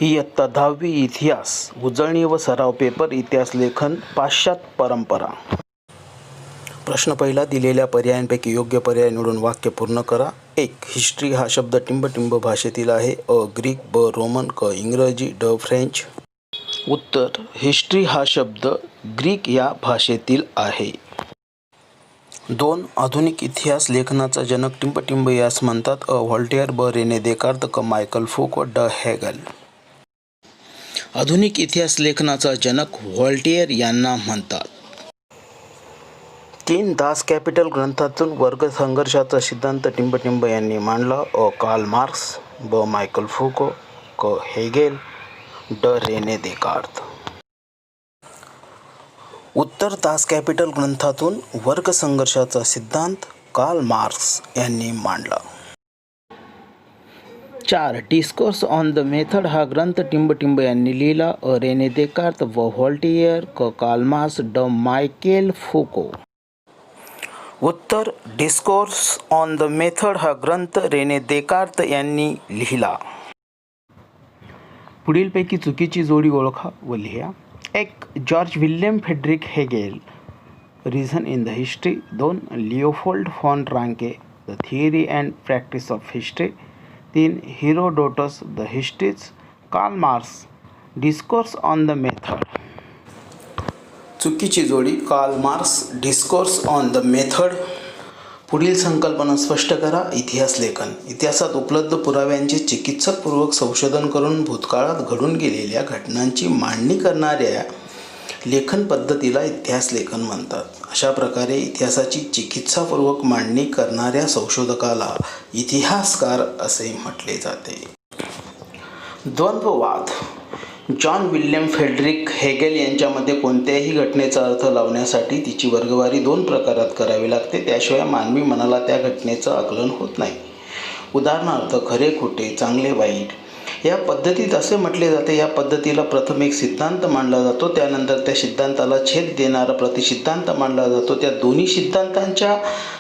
इयत्ता 10वी इतिहास उजळणी व सराव पेपर इतिहास लेखन पाश्चात्य परंपरा. प्रश्न पहिला. दिलेल्या पर्यायांपैकी योग्य पर्याय निवडून वाक्य पूर्ण करा. 1. हिस्ट्री हा शब्द टिंब भाषेतील आहे. अ. ग्रीक. ब. रोमन. क. इंग्रजी. ड. फ्रेंच. उत्तर. हिस्ट्री हा शब्द ग्रीक या भाषेतील आहे. 2. आधुनिक इतिहास लेखनाचा जनक टिंब यास म्हणतात. अ. व्हॉल्टेयर. ब. René Descartes. क. Michael Foucault. ड. हेगल. आधुनिक इतिहास लेखनाचा जनक व्हॉल्टेयर यांना म्हणतात. 3. दास कॅपिटल ग्रंथातून वर्ग संघर्षाचा सिद्धांत टिंब यांनी मांडला. अ. Karl Marx. ब. Michael Foucault. क. हेगेल. ड. Rene Descartes. उत्तर. दास कॅपिटल ग्रंथातून वर्ग संघर्षाचा सिद्धांत कार्ल मार्क्स यांनी मांडला. 4. डिस्कोर्स ऑन द मेथड हा ग्रंथ टिंब यांनी लिहिला. अ. Rene Descartes. व. व्हॉल्टेयर. क. Karl Marx. ड. Michael Foucault. उत्तर. डिस्कोर्स ऑन द मेथड हा ग्रंथ रेने देकार्त यांनी लिहिला. पुढीलपैकी चुकीची जोडी ओळखा व लिहा. 1. George William Friedrich Hegel, reason in the history. 2. Leopold von Ranke, the theory and practice of history. 3. Herodotus, the histories. Karl Marx, discourse on the method. चुकीची जोडी. Karl Marx, discourse on the method. पुढील संकल्पना स्पष्ट करा. इतिहास लेखन. इतिहासात उपलब्ध पुराव्यांचे चिकित्सकपूर्वक संशोधन करून भूतकाळात घडून गेलेल्या घटनांची मांडणी करणाऱ्या लेखन पद्धतीला इतिहास लेखन म्हणतात. अशा प्रकारे इतिहासाची चिकित्सापूर्वक मांडणी करणाऱ्या संशोधकाला इतिहासकार असे म्हटले जाते. द्वंद्ववाद. जॉन विल्यम फ्रेडरिक हेगेल यांच्यामध्ये कोणत्याही घटनेचा अर्थ लावण्यासाठी तिची वर्गवारी 2 प्रकारात करावी लागते. त्याशिवाय मानवी मनाला त्या घटनेचं आकलन होत नाही. उदाहरणार्थ खरे खोटे, चांगले वाईट. या पद्धतीत असे म्हटले जाते. या पद्धतीला प्रथम एक सिद्धांत मांडला जातो, त्यानंतर त्या सिद्धांताला छेद देणारा प्रतिसिद्धांत मांडला जातो. त्या दोन्ही सिद्धांतांच्या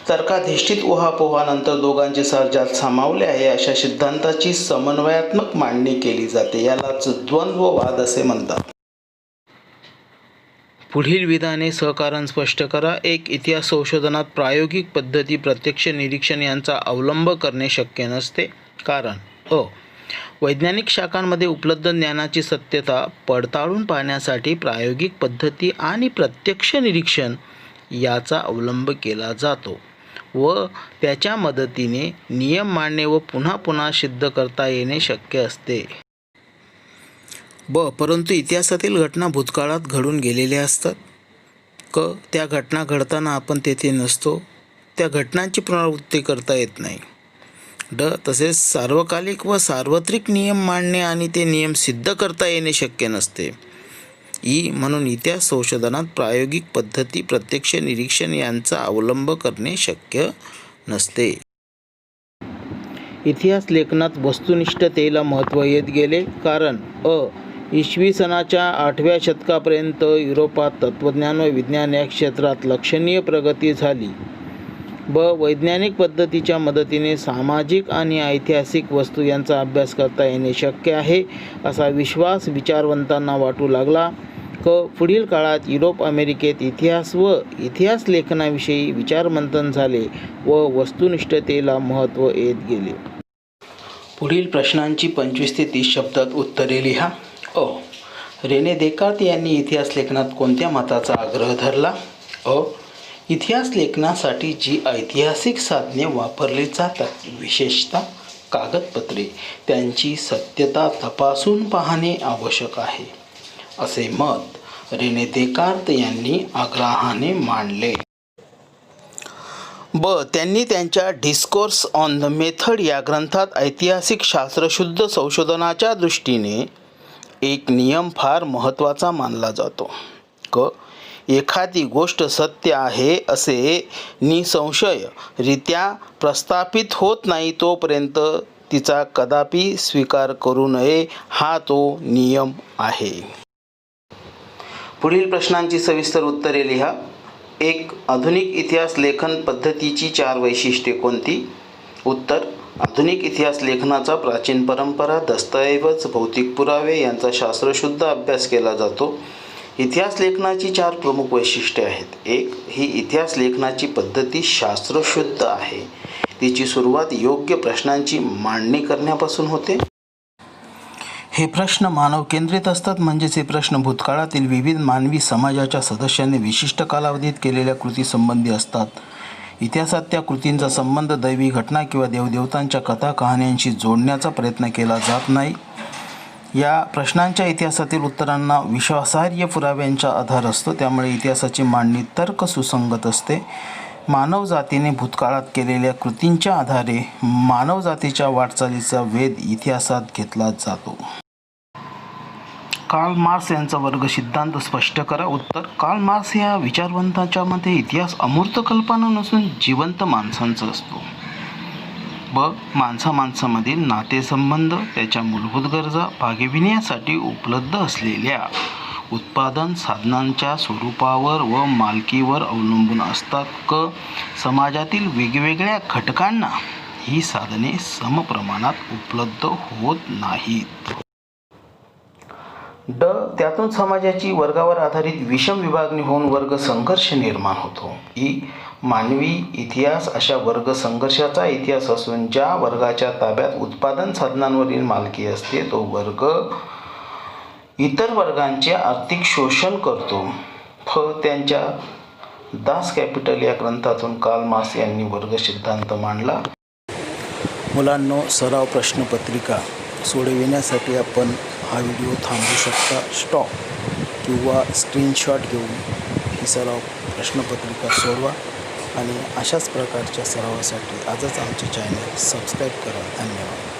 तर्काधिष्ठित उहापोहानंतर दोघांचे सार ज्यात सामावले आहे अशा सिद्धांताची समन्वयात्मक मांडणी केली जाते. यालाच द्वंद्ववाद असे म्हणतात. पुढील विधाने सहकारण स्पष्ट करा. 1. इतिहास संशोधनात प्रायोगिक पद्धती, प्रत्यक्ष निरीक्षण यांचा अवलंब करणे शक्य नसते. कारण अ. वैज्ञानिक शाखांमध्ये उपलब्ध ज्ञानाची सत्यता पडताळून पाहण्यासाठी प्रायोगिक पद्धती आणि प्रत्यक्ष निरीक्षण याचा अवलंब केला जातो व त्याच्या मदतीने नियम मांडणे व पुन्हा पुन्हा सिद्ध करता येणे शक्य असते. ब. परंतु इतिहासातील घटना भूतकाळात घडून गेलेल्या असतात. क. त्या घटना घडताना आपण तेथे नसतो. त्या घटनांची पुनरावृत्ती करता येत नाही. ड. तसेच सार्वकालिक व सार्वत्रिक नियम मांडणे आणि ते नियम सिद्ध करता येणे शक्य नसते. ई. म्हणून इतिहास संशोधनात प्रायोगिक पद्धती, प्रत्यक्ष निरीक्षण यांचा अवलंब करणे शक्य नसते. इतिहास लेखनात वस्तुनिष्ठतेला महत्त्व येत गेले. कारण अ. इसवी सनाच्या 8व्या शतकापर्यंत युरोपात तत्त्वज्ञान व विज्ञान या क्षेत्रात लक्षणीय प्रगती झाली. ब. वैज्ञानिक पद्धतीच्या मदतीने सामाजिक आणि ऐतिहासिक वस्तू यांचा अभ्यास करता येणे शक्य आहे असा विश्वास विचारवंतांना वाटू लागला. क. पुढील काळात युरोप, अमेरिकेत इतिहास व इतिहास लेखनाविषयी विचारमंथन झाले व वस्तुनिष्ठतेला महत्त्व येत गेले. पुढील प्रश्नांची 25 ते 30 शब्दात उत्तरे लिहा. अ. रेने देकार्त यांनी इतिहास लेखनात कोणत्या मताचा आग्रह धरला? अ. इतिहास लेखनासाठी जी ऐतिहासिक साधने वापरली जातात, विशेषतः कागदपत्रे, त्यांची सत्यता तपासून पाहणे आवश्यक आहे, असे मत रेने देकार्त यांनी आग्रहाने मांडले. ब. त्यांनी त्यांच्या डिस्कोर्स ऑन द मेथड या ग्रंथात ऐतिहासिक शास्त्रशुद्ध संशोधनाच्या दृष्टीने एक नियम फार महत्त्वाचा मानला जातो. क. एखादी गोष्ट सत्य आहे असे निसंशयरित्या प्रस्थापित होत नाही तोपर्यंत तिचा कदापि स्वीकार करू नये हा तो नियम आहे. पुढील प्रश्नांची सविस्तर उत्तरे लिहा. 1. आधुनिक इतिहास लेखन पद्धतीची 4 वैशिष्ट्ये कोणती? उत्तर. आधुनिक इतिहास लेखनाचा प्राचीन परंपरा, दस्तऐवज, भौतिक पुरावे यांचा शास्त्रशुद्ध अभ्यास केला जातो. इतिहास लेखनाची 4 प्रमुख वैशिष्ट्ये आहेत. 1. ही इतिहास लेखनाची पद्धती शास्त्रशुद्ध आहे. तिची सुरुवात योग्य प्रश्नांची मांडणी करण्यापासून होते. हे प्रश्न मानव केंद्रित असतात, म्हणजेच हे प्रश्न भूतकाळातील विविध मानवी समाजाच्या सदस्यांनी विशिष्ट कालावधीत केलेल्या कृतीसंबंधी असतात. इतिहासात त्या कृतींचा संबंध दैवी घटना किंवा देवदेवतांच्या कथा कहाण्यांशी जोडण्याचा प्रयत्न केला जात नाही. या प्रश्नांच्या इतिहासातील उत्तरांना विश्वासार्ह पुराव्यांचा आधार असतो. त्यामुळे इतिहासाची मांडणी तर्क सुसंगत असते. मानवजातीने भूतकाळात केलेल्या कृतींच्या आधारे मानवजातीच्या वाटचालीचा वेध इतिहासात घेतला जातो. कार्ल मार्क्स यांचा वर्ग सिद्धांत स्पष्ट करा. उत्तर: कार्ल मार्क्स या विचारवंताच्या मते इतिहास अमूर्त कल्पना नसून जिवंत माणसांचा असतो. माणसामाणसामधील नातेसंबंध, त्याच्या मूलभूत गरजा भागविण्यासाठी उपलब्ध असलेल्या उत्पादन साधनांच्या स्वरूपावर व मालकीवर अवलंबून असतात. समाजातील वेगवेगळ्या घटकांना ही साधने समप्रमाणात उपलब्ध होत नाहीत. त्यातून समाजाची वर्गावर आधारित विषम विभागणी होऊन वर्ग संघर्ष निर्माण होतो. मानवी इतिहास अशा वर्ग संघर्षाचा इतिहास असून ज्या वर्गाच्या ताब्यात उत्पादन साधनांवरील मालकी असते तो वर्ग इतर वर्गांचे आर्थिक शोषण करतो. त्यांच्या दास कॅपिटल या ग्रंथातून कार्ल मार्क्स यांनी वर्ग सिद्धांत मांडला. मुलांनो, सराव प्रश्नपत्रिका सोडविण्यासाठी आपण हा व्हिडिओ थांबवू शकता, स्टॉप किंवा स्क्रीनशॉट घेऊन ही सराव प्रश्नपत्रिका सोडवा आणि अशाच प्रकारच्या सरावासाठी आजच आमचे चॅनल सबस्क्राईब करा. धन्यवाद.